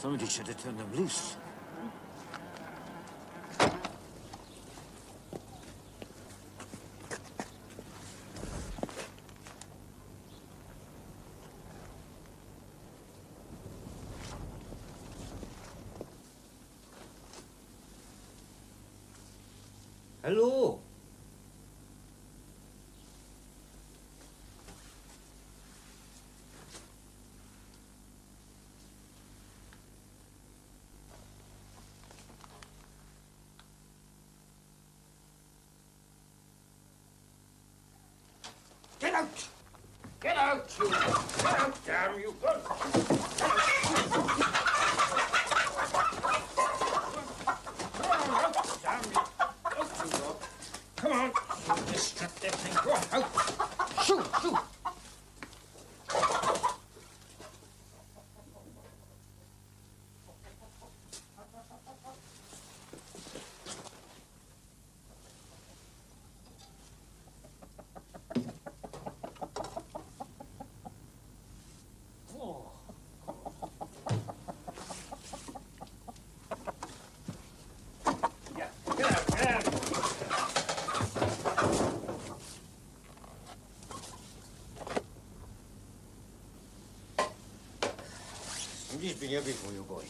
Somebody should have turned them loose. Hello. Get out! Get out, you! Get out, damn you! Get out! Damn you! Out you go! Come on! You destructive thing! Go out! Shoot! Shoot! Somebody's been here before you, boy.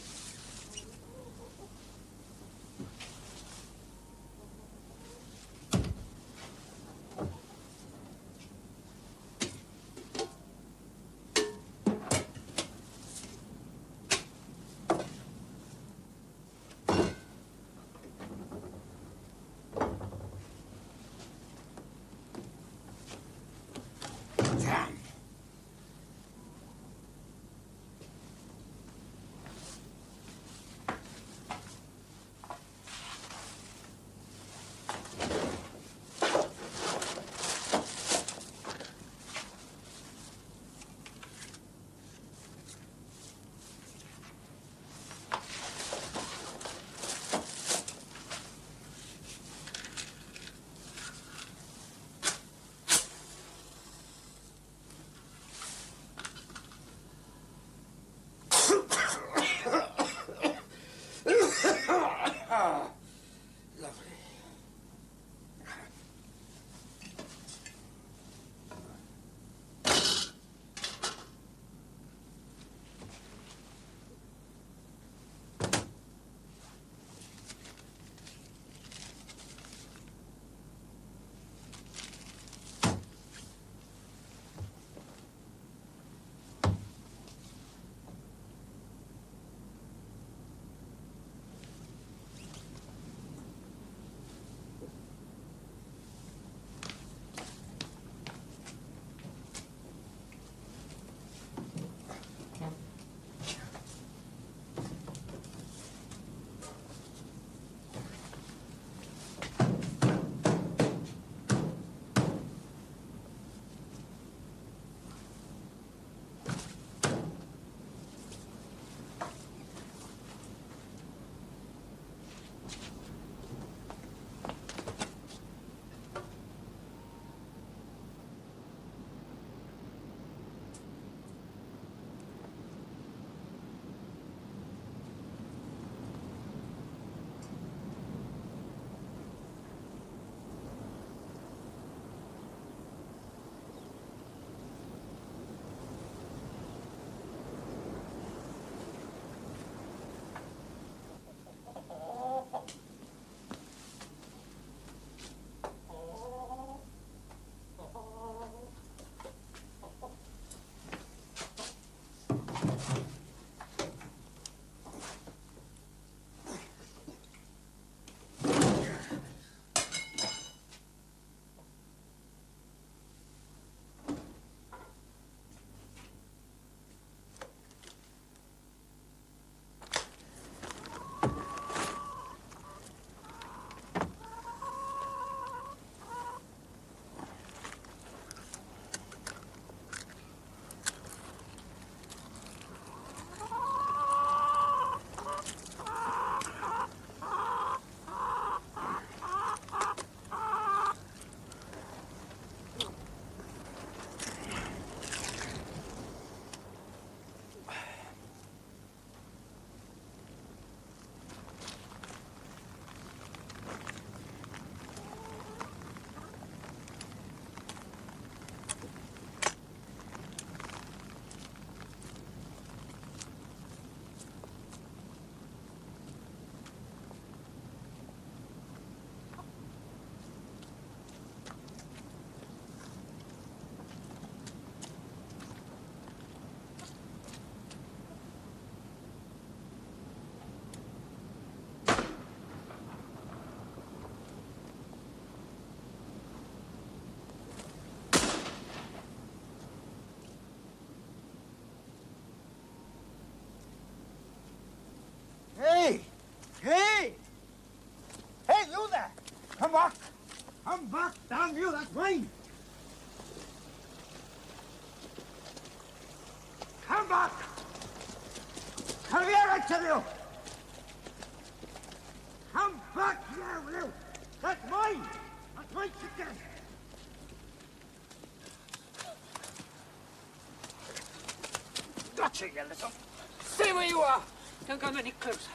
Damn you, that's mine! Come back! Come here, I tell you! Come back here, will you? That's mine! That's my chicken! Gotcha, you little... Stay where you are! Don't come any closer.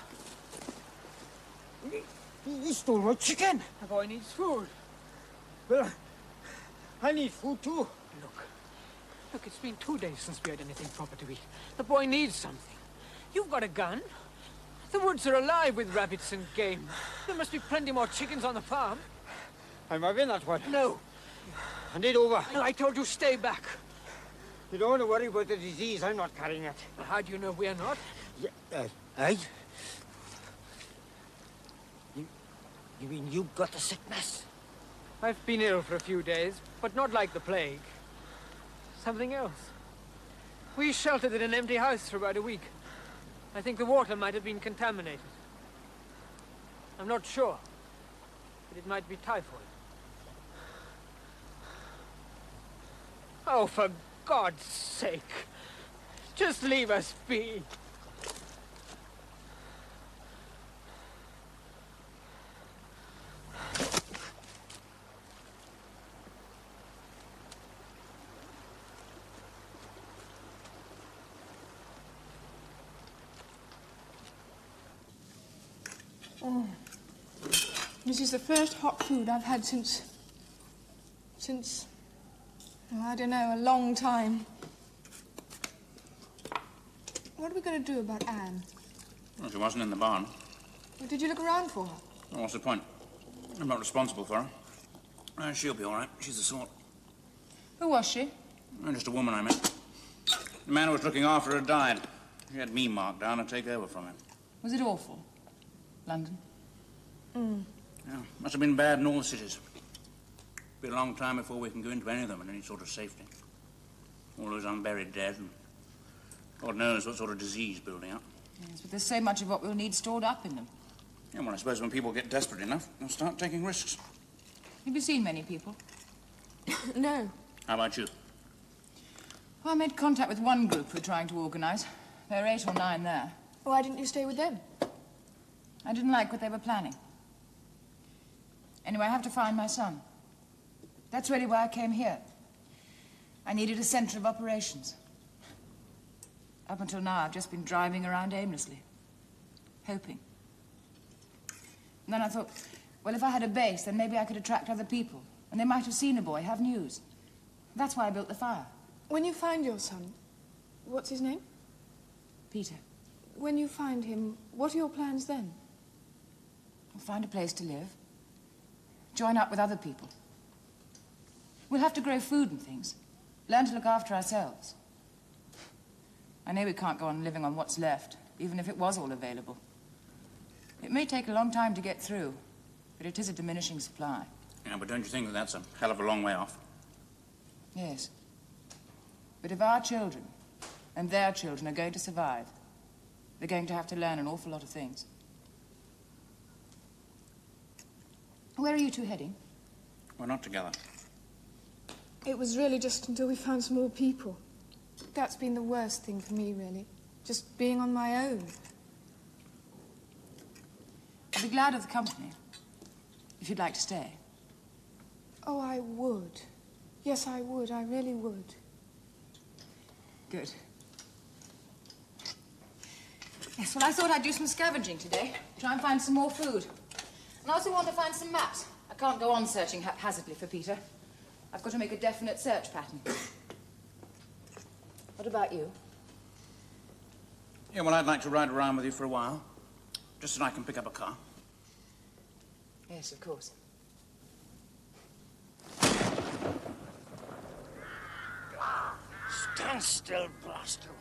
You stole my chicken! The boy needs food. Well, I need food too. Look, it's been 2 days since we had anything proper to eat. The boy needs something. You've got a gun. The woods are alive with rabbits and game. There must be plenty more chickens on the farm. I'm having that one. No. Hand it over. No, I told you stay back. You don't want to worry about the disease. I'm not carrying it. How do you know we're not? Yeah, eh? You mean you've got the sickness? I've been ill for a few days, but not like the plague. Something else. We sheltered in an empty house for about a week. I think the water might have been contaminated. I'm not sure, but it might be typhoid. Oh, for God's sake, just leave us be. Oh, this is the first hot food I've had since, oh, I don't know, a long time. What are we going to do about Anne? Well, she wasn't in the barn. Well, did you look around for her? Well, what's the point? I'm not responsible for her. She'll be all right. She's the sort. Who was she? Just a woman I met. The man who was looking after her died. He had me marked down to take over from him. Was it awful? London? Yeah, must have been bad in all the cities. Be a long time before we can go into any of them in any sort of safety. All those unburied dead, and God knows what sort of disease building up. Yes, but there's so much of what we'll need stored up in them. Yeah, well, I suppose when people get desperate enough, they'll start taking risks. Have you seen many people? No. How about you? Well, I made contact with one group we're trying to organise. There are 8 or 9 there. Why didn't you stay with them? I didn't like what they were planning. Anyway, I have to find my son. That's really why I came here. I needed a centre of operations. Up until now, I've just been driving around aimlessly, hoping. And then I thought, well, if I had a base, then maybe I could attract other people. And they might have seen a boy, have news. That's why I built the fire. When you find your son, what's his name? Peter. When you find him, what are your plans then? I'll find a place to live. Join up with other people. We'll have to grow food and things. Learn to look after ourselves. I know we can't go on living on what's left, even if it was all available. It may take a long time to get through, but it is a diminishing supply. Yeah, but don't you think that that's a hell of a long way off? Yes. But if our children and their children are going to survive, they're going to have to learn an awful lot of things. Where are you two heading? We're not together. It was really just until we found some more people. That's been the worst thing for me, really. Just being on my own. I'd be glad of the company, if you'd like to stay. Oh, I would. Yes, I would. I really would. Good. Yes, well, I thought I'd do some scavenging today. Try and find some more food. And I also want to find some maps. I can't go on searching haphazardly for Peter. I've got to make a definite search pattern. What about you? Yeah, well, I'd like to ride around with you for a while. Just so I can pick up a car. Yes, of course. Stand still, bastard.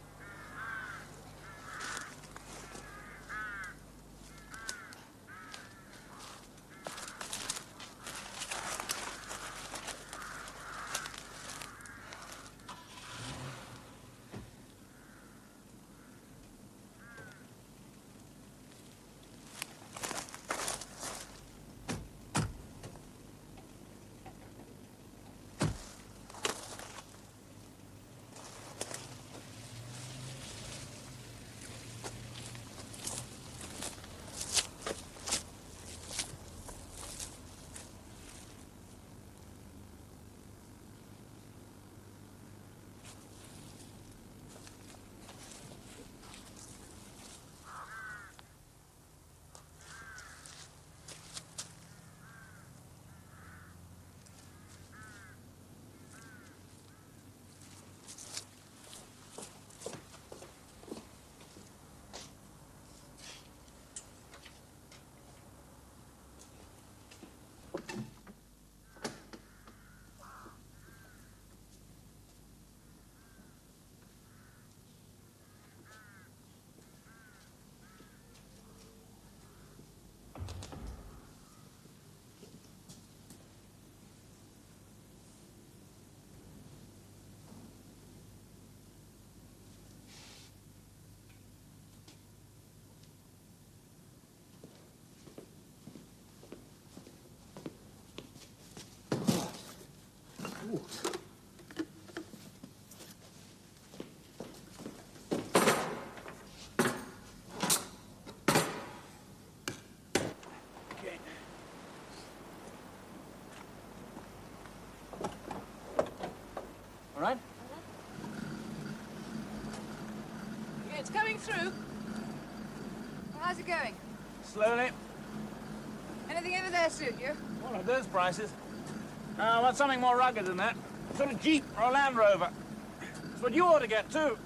through? Well, how's it going? Slowly. Anything over there suit you? What are those prices? I want something more rugged than that. Sort of Jeep or a Land Rover. That's what you ought to get, too.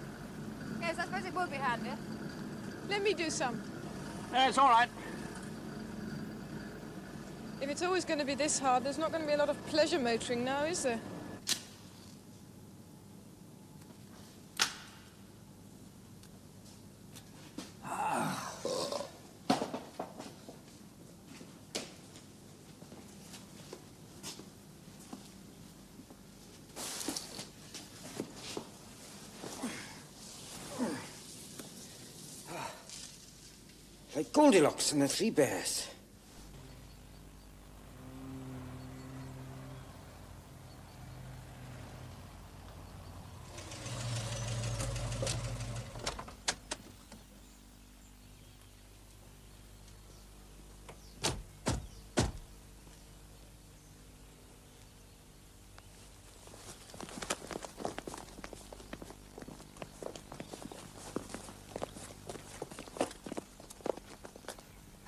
Yes, I suppose it would be handy. Let me do some. Yeah, it's all right. If it's always going to be this hard, there's not going to be a lot of pleasure motoring now, is there? Like Goldilocks and the Three Bears.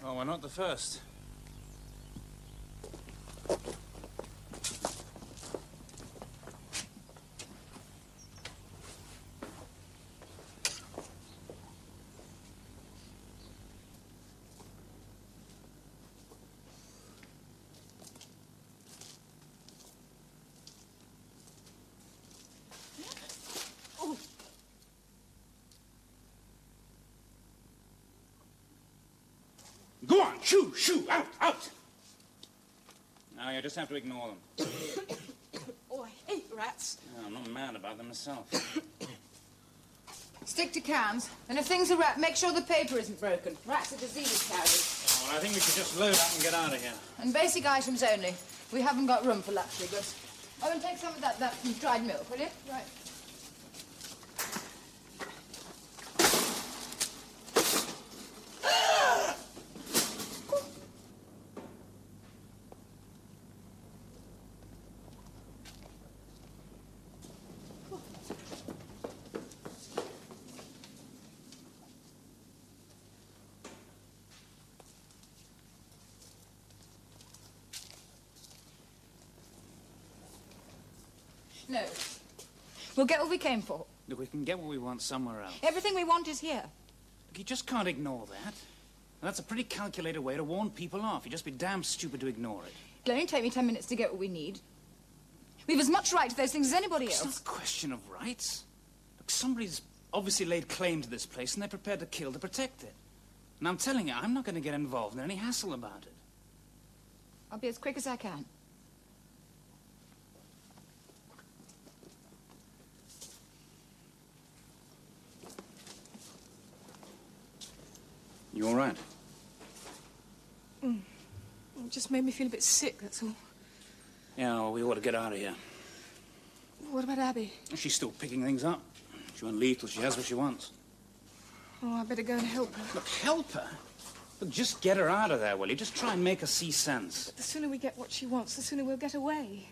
Well, we're not the first. Go on, shoo, shoo, out, out! Now you just have to ignore them. Oh, I hate rats. No, I'm not mad about them myself. Stick to cans, and if things are wrapped, make sure the paper isn't broken. Rats are disease carriers. Oh, well, I think we should just load up and get out of here. And basic items only. We haven't got room for luxury goods. Oh, and take some of that dried milk, will you? Right. No. We'll get what we came for. Look, we can get what we want somewhere else. Everything we want is here. Look, you just can't ignore that. And that's a pretty calculated way to warn people off. You'd just be damn stupid to ignore it. It'll only take me 10 minutes to get what we need. We've as much right to those things as anybody It's else. not a question of rights. Look, somebody's obviously laid claim to this place and they're prepared to kill to protect it. And I'm telling you, I'm not going to get involved in any hassle about it. I'll be as quick as I can. You all right? It just made me feel a bit sick, that's all. Yeah, well, we ought to get out of here. What about Abby? She's still picking things up. She won't leave till she has what she wants. Oh, I better go and help her. Look, help her? Look, just get her out of there, will you? Just try and make her see sense. The sooner we get what she wants, the sooner we'll get away.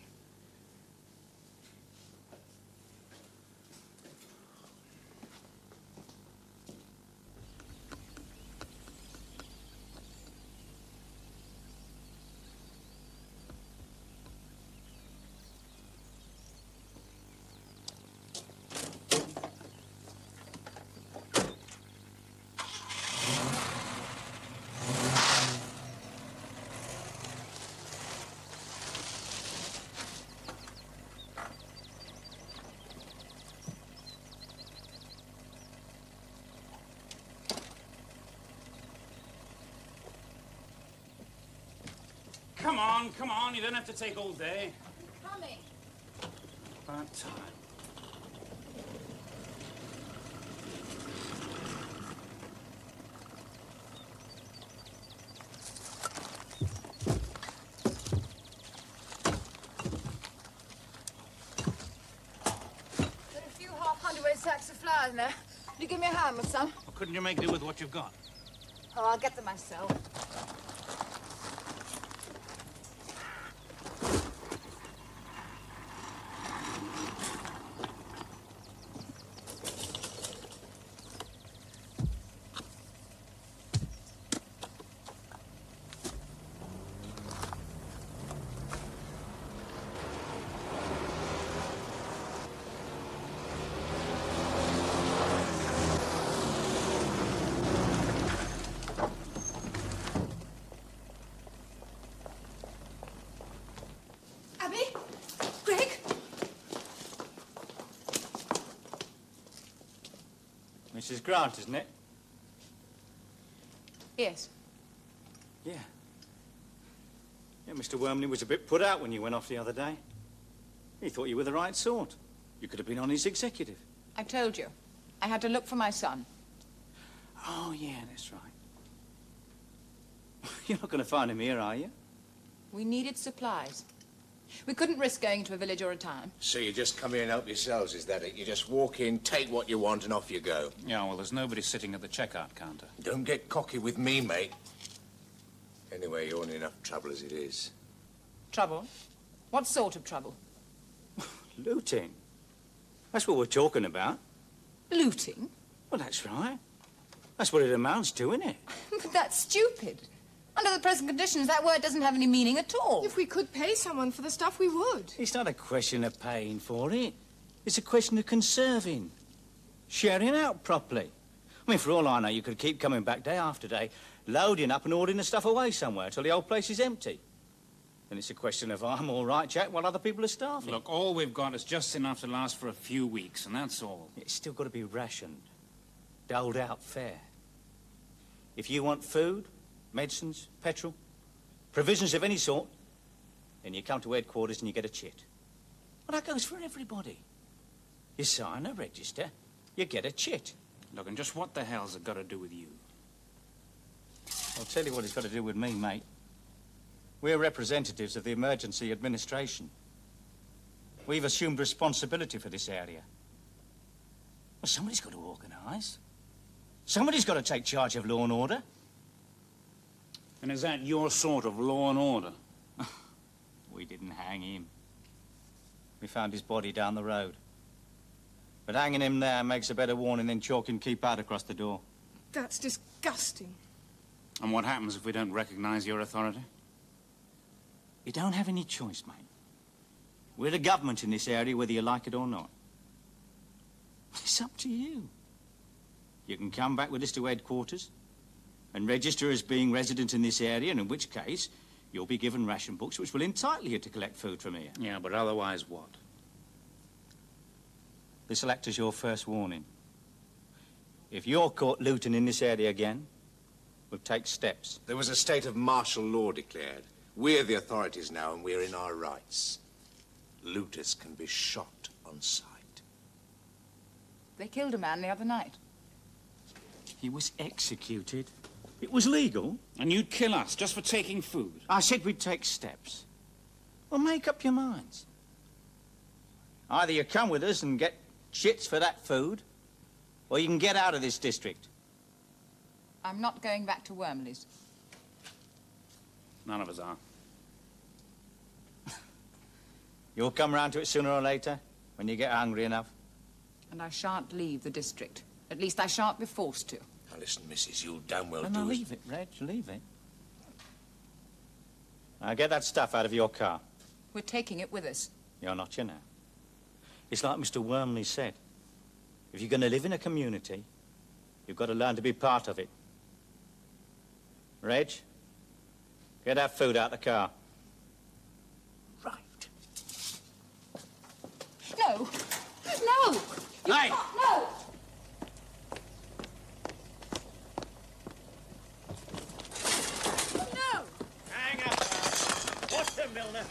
Come on, you don't have to take all day. Coming. About time. Got a few half-hundredweight sacks of flour in there. Will you give me a hand with some? Well, couldn't you make do with what you've got? Oh, I'll get them myself. Mrs. Grant, isn't it? Yes. Yeah. Yeah, Mr. Wormley was a bit put out when you went off the other day. He thought you were the right sort. You could have been on his executive. I told you. I had to look for my son. Oh, yeah, that's right. You're not going to find him here, are you? We needed supplies. We couldn't risk going into a village or a town. So you just come here and help yourselves, is that it? You just walk in, take what you want, and off you go. Yeah, well, there's nobody sitting at the checkout counter. Don't get cocky with me, mate. Anyway, you're in enough trouble as it is. Trouble? What sort of trouble? Looting. That's what we're talking about. Looting? Well, that's right. That's what it amounts to, isn't it? But that's stupid. Under the present conditions, that word doesn't have any meaning at all. If we could pay someone for the stuff, we would. It's not a question of paying for it. It's a question of conserving. Sharing out properly. I mean, for all I know, you could keep coming back day after day, loading up and ordering the stuff away somewhere till the old place is empty. Then it's a question of I'm all right, Jack, while other people are starving. Look, all we've got is just enough to last for a few weeks, and that's all. It's still got to be rationed. Doled out fair. If you want food, medicines, petrol, provisions of any sort, then you come to headquarters and you get a chit. Well, that goes for everybody. You sign a register, you get a chit. Look, and just what the hell's it got to do with you? I'll tell you what it's got to do with me, mate. We're representatives of the emergency administration. We've assumed responsibility for this area. Well, somebody's got to organise. Somebody's got to take charge of law and order. And is that your sort of law and order? We didn't hang him. We found his body down the road. But hanging him there makes a better warning than chalking keep out across the door. That's disgusting. And what happens if we don't recognize your authority? You don't have any choice, mate. We're the government in this area, whether you like it or not. It's up to you. You can come back with us to headquarters and register as being resident in this area, and in which case, you'll be given ration books which will entitle you to collect food from here. Yeah, but otherwise what? This'll act as your first warning. If you're caught looting in this area again, we'll take steps. There was a state of martial law declared. We're the authorities now, and we're in our rights. Looters can be shot on sight. They killed a man the other night. He was executed. It was legal. And you'd kill us just for taking food? I said we'd take steps. Well, make up your minds. Either you come with us and get shits for that food, or you can get out of this district. I'm not going back to Wormley's. None of us are. You'll come round to it sooner or later, when you get hungry enough. And I shan't leave the district. At least I shan't be forced to. Now listen, missus, you'll damn well No, do leave it, Reg, leave it. Now get that stuff out of your car. We're taking it with us. You're not, you know. It's like Mr. Wormley said. If you're going to live in a community, you've got to learn to be part of it. Reg, get that food out the car. Right. No! No! Hey! No! No! Hang up. What's the Milner?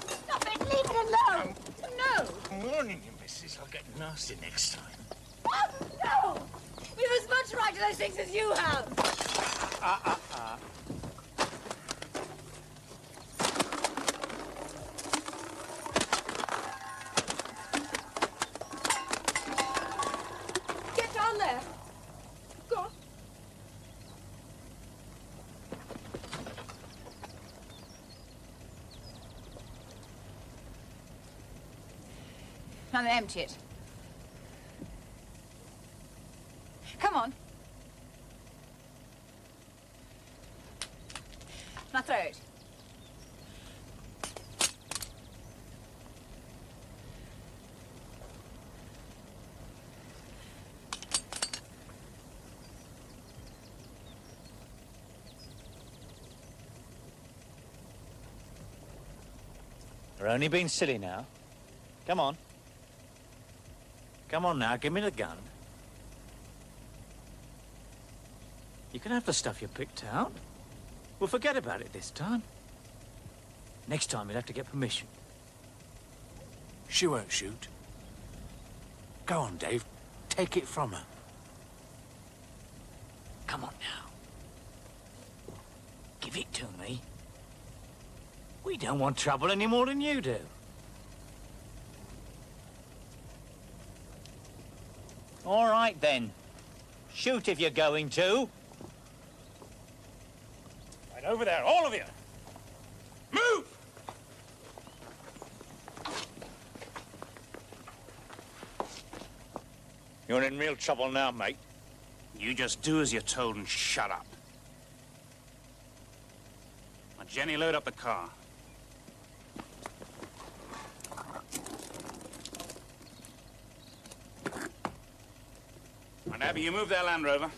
Stop it! Leave it alone! No! I'm warning you, missus. I'll get nasty next time. Oh, no! You've as much right to those things as you have! Get down there! Go on. Now then, empty it. Come on. Now throw it. We're only being silly now. Come on. Come on now, give me the gun. You can have the stuff you picked out. We'll forget about it this time. Next time you'll have to get permission. She won't shoot. Go on, Dave. Take it from her. Come on now. Give it to me. We don't want trouble any more than you do. All right, then. Shoot if you're going to. Right over there, all of you. Move! You're in real trouble now, mate. You just do as you're told and shut up. Now, Jenny, load up the car. And Abby, you move that Land Rover.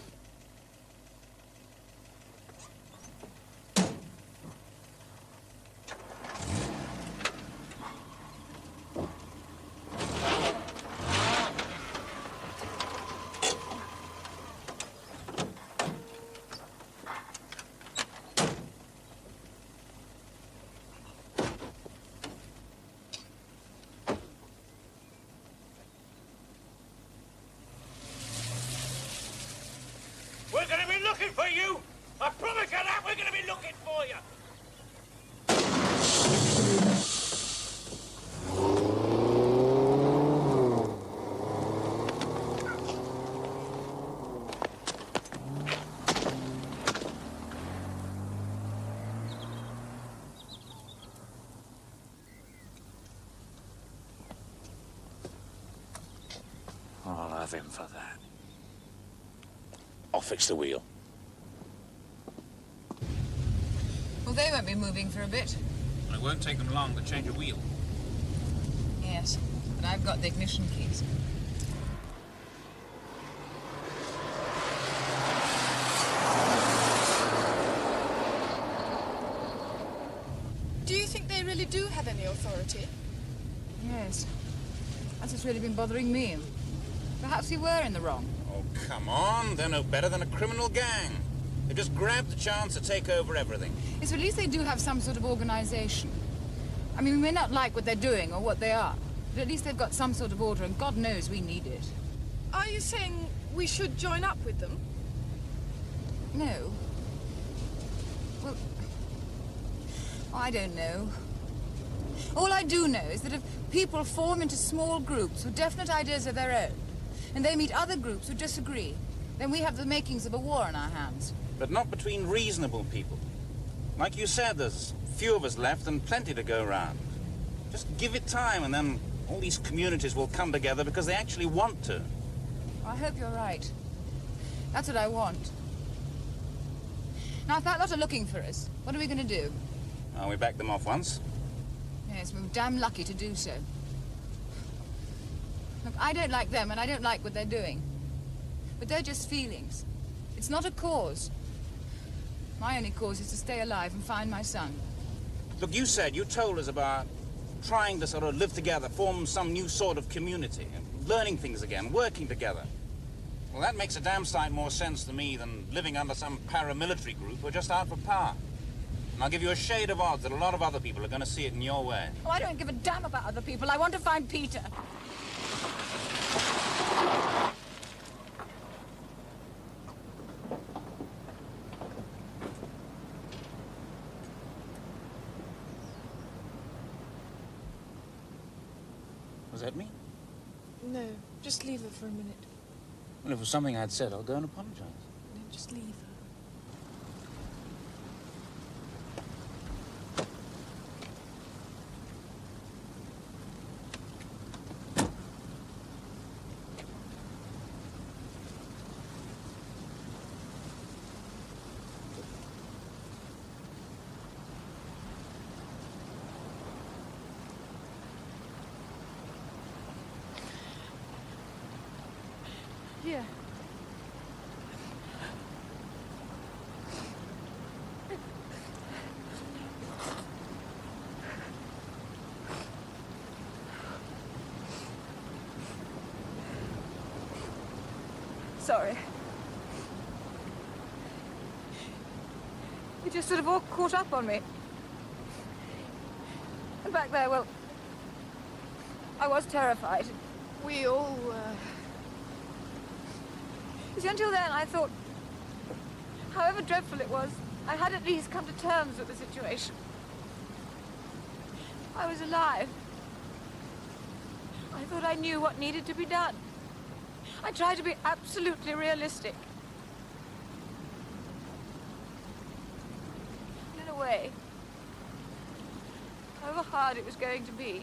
We're going to be looking for you! I promise you that! We're going to be looking for you! I'll have him for that. I'll fix the wheel. Well, they won't be moving for a bit. It won't take them long to change a wheel. Yes, but I've got the ignition keys. Do you think they really do have any authority? Yes. That's what's really been bothering me. Perhaps we were in the wrong. Oh, come on. They're no better than a criminal gang. They just grabbed the chance to take over everything. Yes, but at least they do have some sort of organization. I mean, we may not like what they're doing or what they are, but at least they've got some sort of order, and God knows we need it. Are you saying we should join up with them? No. Well, I don't know. All I do know is that if people form into small groups with definite ideas of their own, and they meet other groups who disagree, then we have the makings of a war on our hands. But not between reasonable people. Like you said, there's few of us left and plenty to go around. Just give it time and then all these communities will come together because they actually want to. I hope you're right. That's what I want. Now, if that lot are looking for us, what are we going to do? Oh, we backed them off once. Yes, we were damn lucky to do so. Look, I don't like them and I don't like what they're doing. But they're just feelings. It's not a cause. My only cause is to stay alive and find my son. Look, you told us about trying to sort of live together, form some new sort of community, learning things again, working together. Well, that makes a damn sight more sense to me than living under some paramilitary group who are just out for power. And I'll give you a shade of odds that a lot of other people are going to see it in your way. Oh, I don't give a damn about other people. I want to find Peter. Was that me? No, just leave her for a minute. Well, if it was something I'd said, I'll go and apologize. No, just leave her. Here. Sorry. It just sort of all caught up on me. And back there, well, I was terrified. We all were. You see, until then, I thought, however dreadful it was, I had at least come to terms with the situation. I was alive. I thought I knew what needed to be done. I tried to be absolutely realistic. And in a way, however hard it was going to be,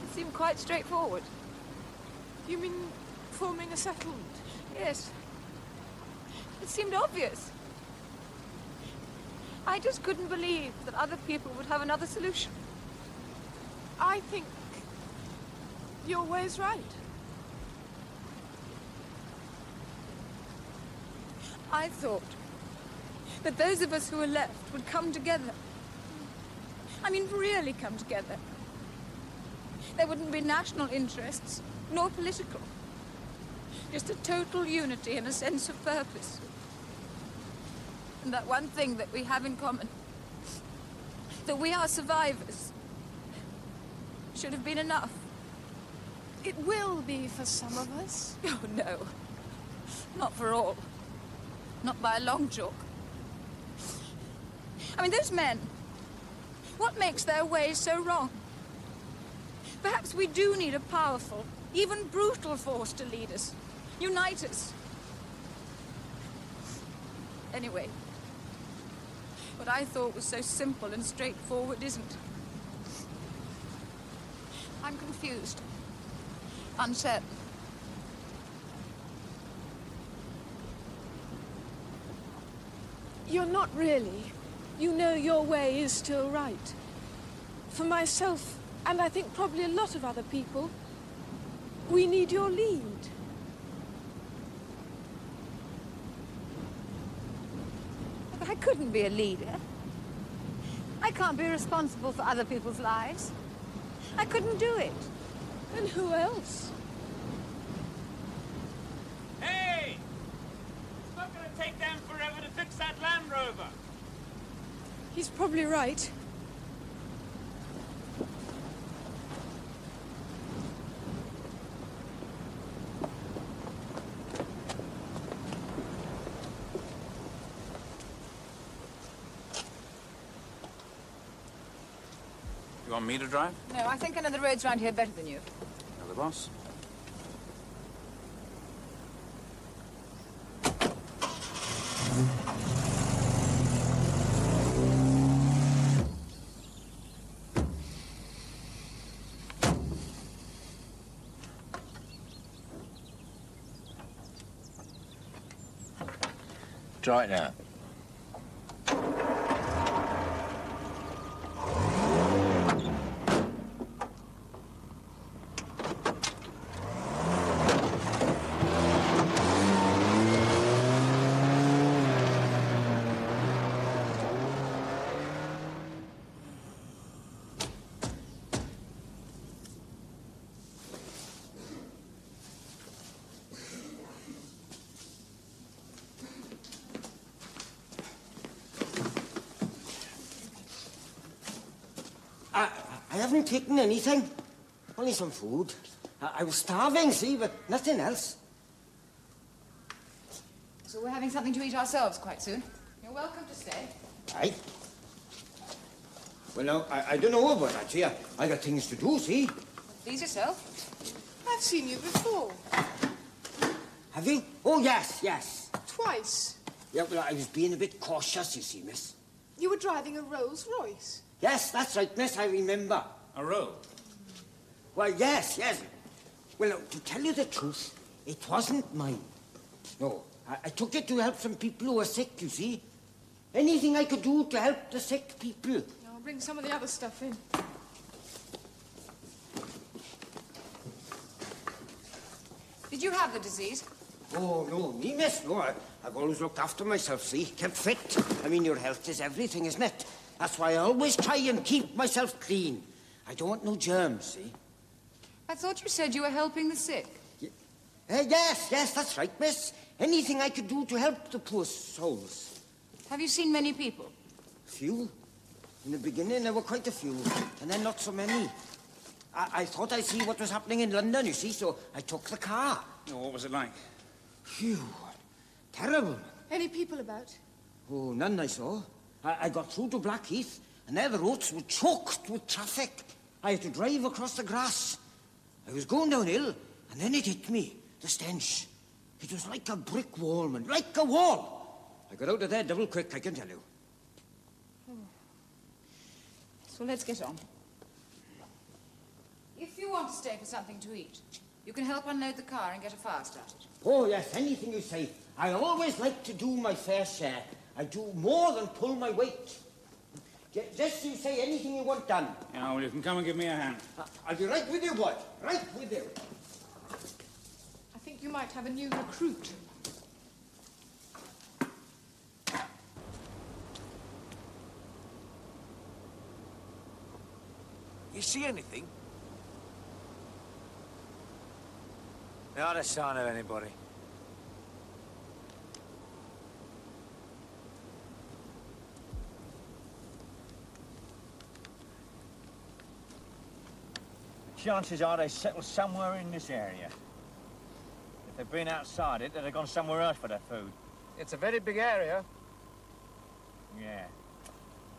it seemed quite straightforward. You mean forming a settlement? Yes. It seemed obvious. I just couldn't believe that other people would have another solution. I think your way's right. I thought that those of us who were left would come together. I mean, really come together. There wouldn't be national interests, nor political. Just a total unity and a sense of purpose. And that one thing that we have in common, that we are survivors, should have been enough. It will be for some of us. Oh, no. Not for all. Not by a long chalk. I mean, those men, what makes their ways so wrong? Perhaps we do need a powerful, even brutal force to lead us, unite us. Anyway, what I thought was so simple and straightforward isn't. I'm confused, uncertain. You're not really. You know your way is still right. For myself, and I think probably a lot of other people, we need your lead. But I couldn't be a leader. I can't be responsible for other people's lives. I couldn't do it. And who else? Hey! It's not going to take them forever to fix that Land Rover. He's probably right. You want me to drive? No, I think I know the roads around here better than you. You're the boss. Try it now. I haven't taken anything. Only some food. I was starving, see, but nothing else. So we're having something to eat ourselves quite soon. You're welcome to stay. Aye. Well, now, I don't know about that, see. I got things to do, see. Please yourself. I've seen you before. Have you? Oh, yes. Twice. Yeah, well, I was being a bit cautious, you see, miss. You were driving a Rolls Royce. Yes, that's right, miss, I remember. A row? Well, yes. Well, now, to tell you the truth, it wasn't mine. No, I took it to help some people who were sick, you see. Anything I could do to help the sick people. I'll bring some of the other stuff in. Did you have the disease? Oh, no, me, miss, no. I've always looked after myself, see. Kept fit. I mean, your health is everything, isn't it? That's why I always try and keep myself clean. I don't want no germs, see. I thought you said you were helping the sick. Yes, that's right, miss. Anything I could do to help the poor souls. Have you seen many people? Few. In the beginning, there were quite a few, and then not so many. I thought I'd see what was happening in London, you see, so I took the car. Oh, what was it like? Phew. Terrible. Any people about? Oh, none I saw. I got through to Blackheath, and there the roads were choked with traffic. I had to drive across the grass. I was going downhill, and then it hit me, the stench. It was like a brick wall, man, like a wall. I got out of there double quick, I can tell you. So let's get on. If you want to stay for something to eat, you can help unload the car and get a fire started. Oh, yes, anything you say. I always like to do my fair share. I do more than pull my weight. Just you say anything you want done. Yeah, well, you can come and give me a hand. I'll be right with you, boy. Right with you. I think you might have a new recruit. You see anything? Not a sign of anybody. Chances are they settled somewhere in this area. If they've been outside it, they'd have gone somewhere else for their food. It's a very big area. Yeah.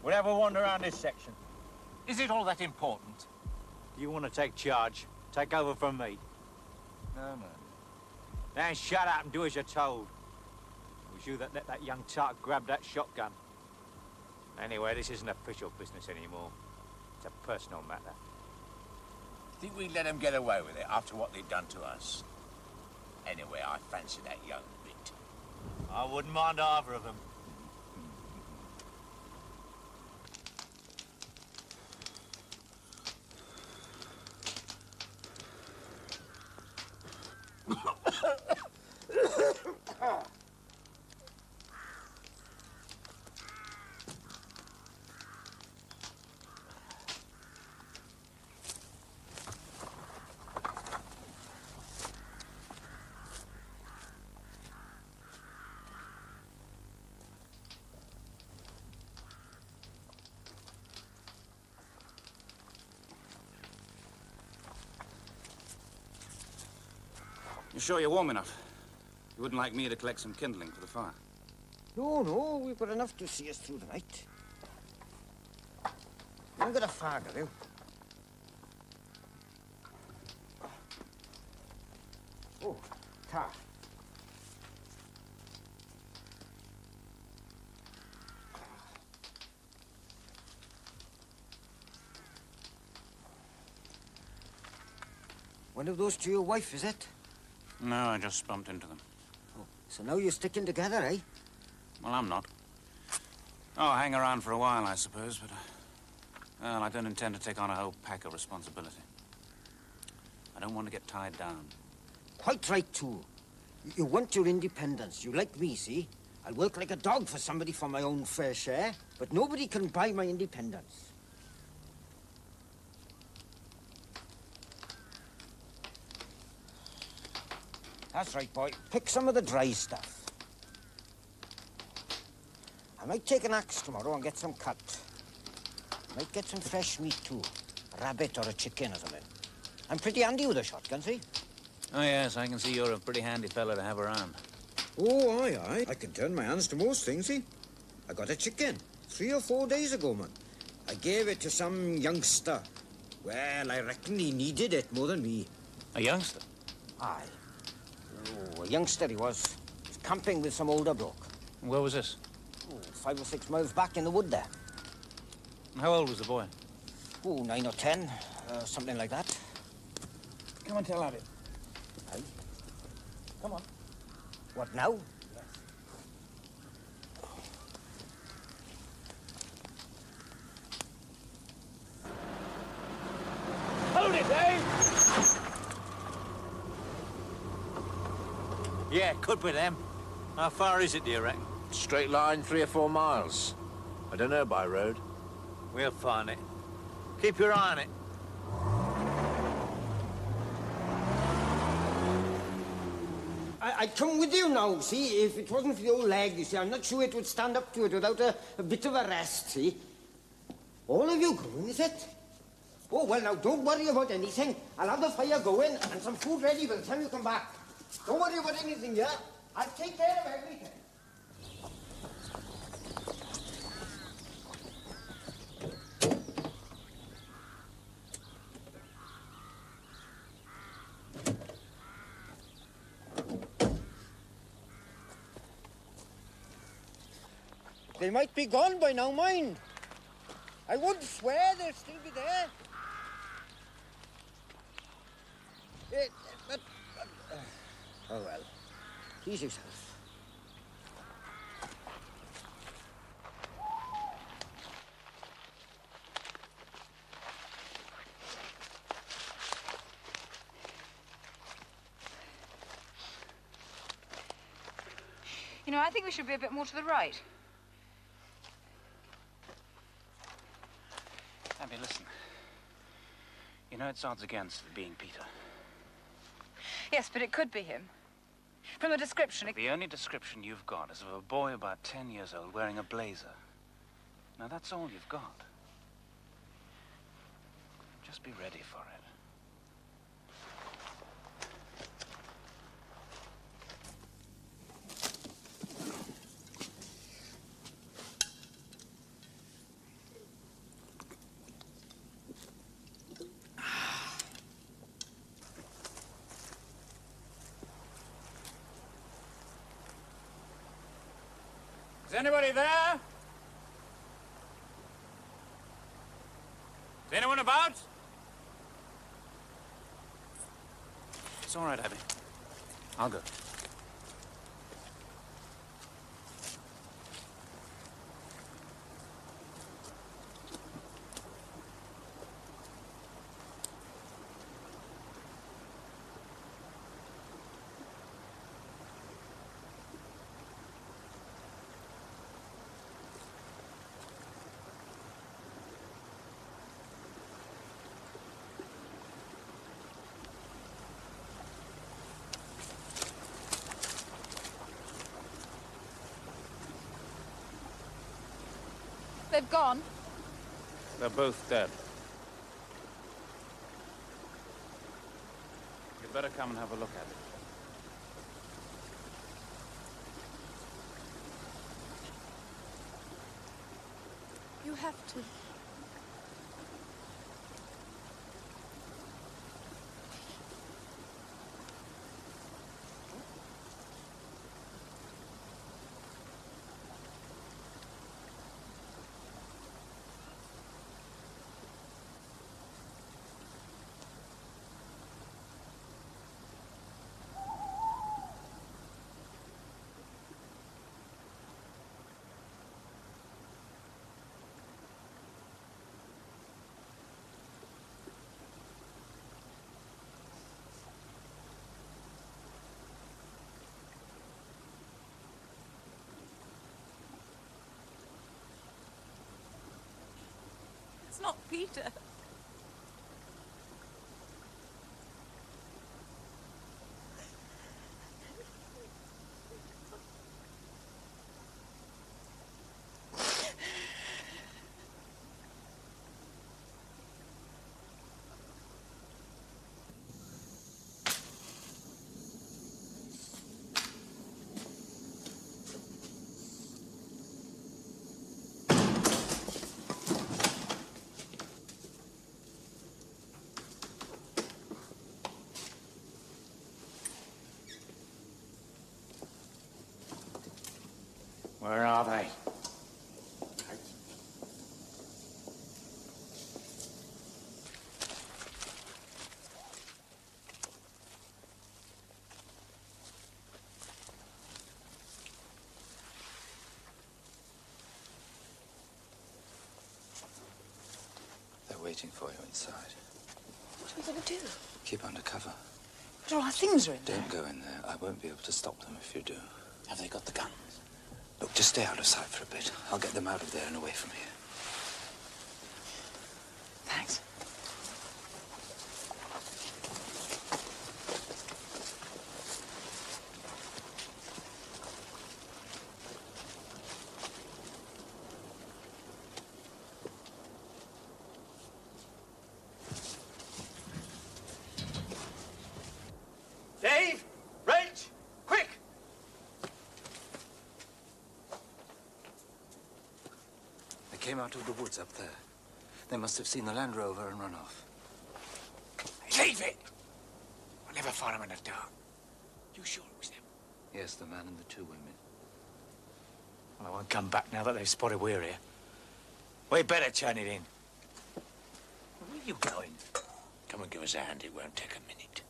We'll have a wander around this section. Is it all that important? You want to take charge? Take over from me. No, man. Then shut up and do as you're told. It was you that let that young tart grab that shotgun. Anyway, this isn't official business anymore. It's a personal matter. Think we'd let them get away with it after what they'd done to us? Anyway, I fancy that young bit. I wouldn't mind either of them. You sure you're warm enough? You wouldn't like me to collect some kindling for the fire? No, we've got enough to see us through the night. I'm gonna fire you. Oh, tar. One of those to your wife, is it? No, I just bumped into them. Oh, so now you're sticking together, eh? Well, I'm not. Oh, I'll hang around for a while, I suppose, but... well, I don't intend to take on a whole pack of responsibility. I don't want to get tied down. Quite right, too. You want your independence. You like me, see? I'll work like a dog for somebody for my own fair share, but nobody can buy my independence. That's right, boy. Pick some of the dry stuff. I might take an axe tomorrow and get some cut. Might get some fresh meat, too. A rabbit or a chicken or something. I'm pretty handy with a shotgun, see? Oh, yes, I can see you're a pretty handy fella to have around. Oh, aye. I can turn my hands to most things, see? I got a chicken 3 or 4 days ago, man. I gave it to some youngster. Well, I reckon he needed it more than me. A youngster? Aye. Oh, a youngster he was. He was camping with some older bloke. Where was this? Oh, 5 or 6 miles back in the wood there. How old was the boy? Oh, 9 or 10, something like that. Come on, tell Abby. Aye. Come on. What now? Yes. Hold it, eh? Yeah, could be them. How far is it, do you reckon? Straight line, 3 or 4 miles. I don't know by road. We'll find it. Keep your eye on it. I'd come with you now, see? If it wasn't for the old leg, you see, I'm not sure it would stand up to it without a bit of a rest, see? All of you going, is it? Oh, well, now, don't worry about anything. I'll have the fire going and some food ready by the time you come back. Don't worry about anything, yeah? I'll take care of everything. They might be gone by now, mind. I wouldn't swear they'll still be there. Oh, well. Please yourself. You know, I think we should be a bit more to the right. Abby, listen. You know it's odds against it being Peter. Yes, but it could be him. From the description, The only description you've got is of a boy about 10 years old wearing a blazer. Now, that's all you've got. Just be ready for it. Is anybody there? Is anyone about? It's all right, Abby. I'll go. they've gone. They're both dead. You'd better come and have a look at it. You have to. It's not Peter. Where are they? They're waiting for you inside. What are we going to do? Keep under cover. But all our things are in there. Don't go in there. I won't be able to stop them if you do. Have they got the guns? Look, just stay out of sight for a bit. I'll get them out of there and away from here. Thanks. came out of the woods up there. They must have seen the Land Rover and run off. Leave it! I'll never find them in the dark. You sure it was them? Yes, the man and the two women. Well, I won't come back now that they've spotted we're here. We better turn it in. Where are you going? Come and give us a hand. It won't take a minute.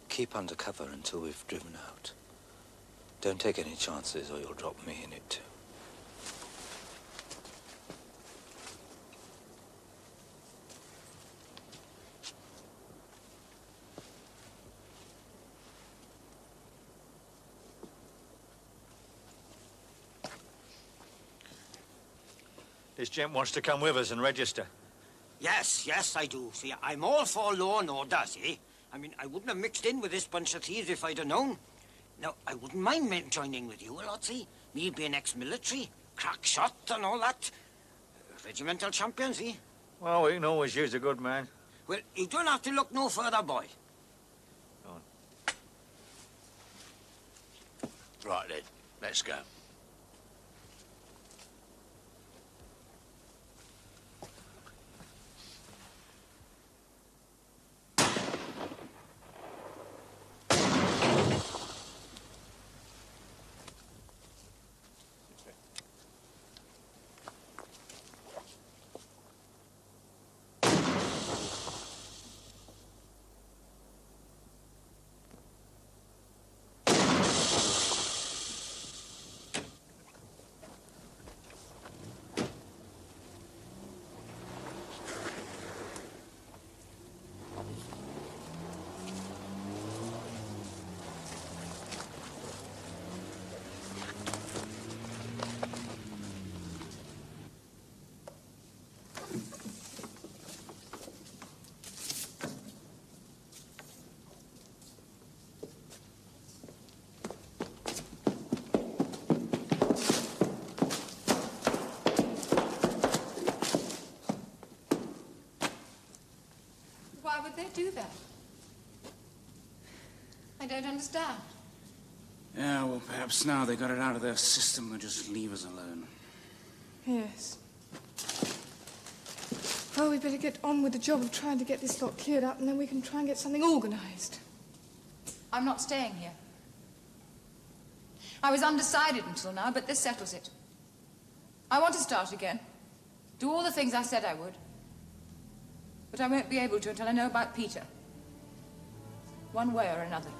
Keep under cover until we've driven out. Don't take any chances or you'll drop me in it too. This gent wants to come with us and register. Yes, yes, I do. See, I'm all for law and order, see? I mean, I wouldn't have mixed in with this bunch of thieves if I'd have known. Now, I wouldn't mind joining with you a lot, see? Me being ex-military, crack shot and all that. Regimental champion, see? Well, we can always use a good man. Well, you don't have to look no further, boy. Go on. Right then, let's go. Why would they do that? I don't understand. Yeah, well, perhaps now they got it out of their system, they'll just leave us alone. Yes. Well, we'd better get on with the job of trying to get this lot cleared up, and then we can try and get something organised. I'm not staying here. I was undecided until now, but this settles it. I want to start again. Do all the things I said I would. But I won't be able to until I know about Peter. One way or another.